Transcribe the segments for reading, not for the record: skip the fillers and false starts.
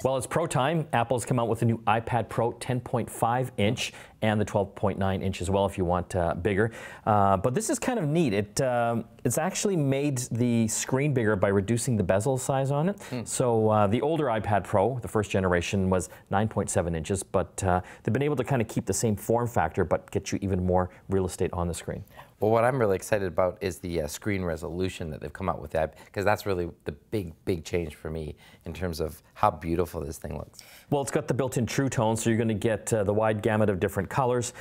Well, it's Pro time. Apple's come out with the new iPad Pro 10.5 inch and the 12.9 inch as well if you want bigger. But this is kind of neat. It's actually made the screen bigger by reducing the bezel size on it. So the older iPad Pro, the first generation, was 9.7 inches, but they've been able to kind of keep the same form factor but get you even more real estate on the screen. Well, what I'm really excited about is the screen resolution that they've come out with, because that's really the big change for me in terms of how beautiful this thing looks. Well, it's got the built-in True Tone, so you're going to get the wide gamut of different colors.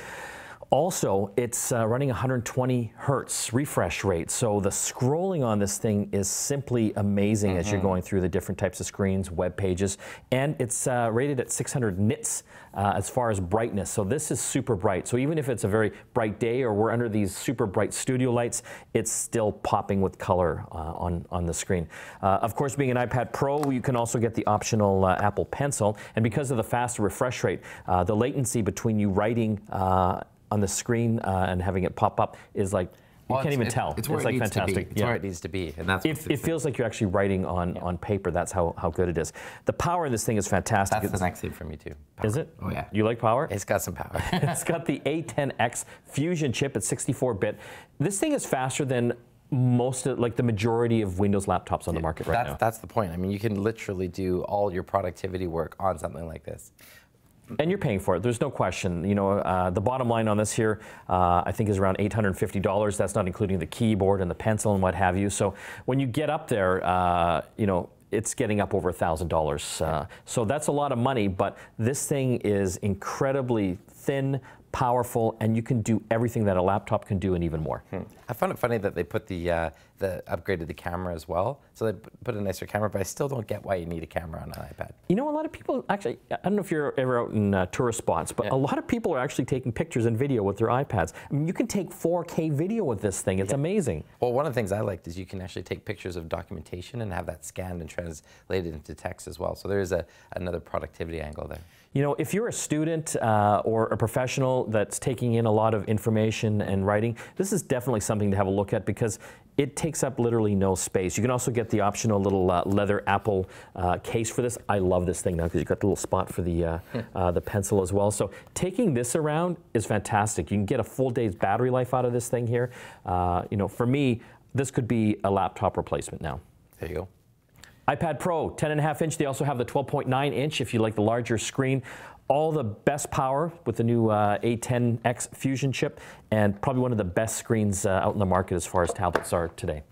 Also, it's running 120 hertz refresh rate, so the scrolling on this thing is simply amazing as you're going through the different types of screens, web pages, and it's rated at 600 nits as far as brightness, so this is super bright. So even if it's a very bright day or we're under these super bright studio lights, it's still popping with color on the screen. Of course, being an iPad Pro, you can also get the optional Apple Pencil, and because of the faster refresh rate, the latency between you writing on the screen and having it pop up is like, you can't even tell. It's like fantastic. It's where it needs to be. And that's it feels like you're actually writing on paper. That's how good it is. The power in this thing is fantastic. That's the next thing for me too. Power. Is it? Oh yeah. You like power? It's got some power. It's got the A10X Fusion chip at 64-bit. This thing is faster than the majority of Windows laptops on the market right now. That's the point. I mean, you can literally do all your productivity work on something like this. And you're paying for it. There's no question. You know, the bottom line on this here, I think, is around $850. That's not including the keyboard and the pencil and what have you. So when you get up there, you know, it's getting up over $1,000. So that's a lot of money. But this thing is incredibly thin, powerful, and you can do everything that a laptop can do and even more. I found it funny that they put the upgraded the camera as well. So they put a nicer camera, but I still don't get why you need a camera on an iPad. You know, a lot of people actually, I don't know if you're ever out in tourist spots, but a lot of people are actually taking pictures and video with their iPads. I mean, you can take 4K video with this thing. It's amazing. Well, one of the things I liked is you can actually take pictures of documentation and have that scanned and translated into text as well. So there's another productivity angle there. You know, if you're a student or a professional that's taking in a lot of information and writing, this is definitely something to have a look at because it takes up literally no space. You can also get the optional little leather Apple case for this. I love this thing now because you've got the little spot for the pencil as well. So taking this around is fantastic. You can get a full day's battery life out of this thing here. You know, for me, this could be a laptop replacement now. There you go. iPad Pro, 10.5 inch. They also have the 12.9 inch if you like the larger screen. All the best power with the new A10X Fusion chip, and probably one of the best screens out in the market as far as tablets are today.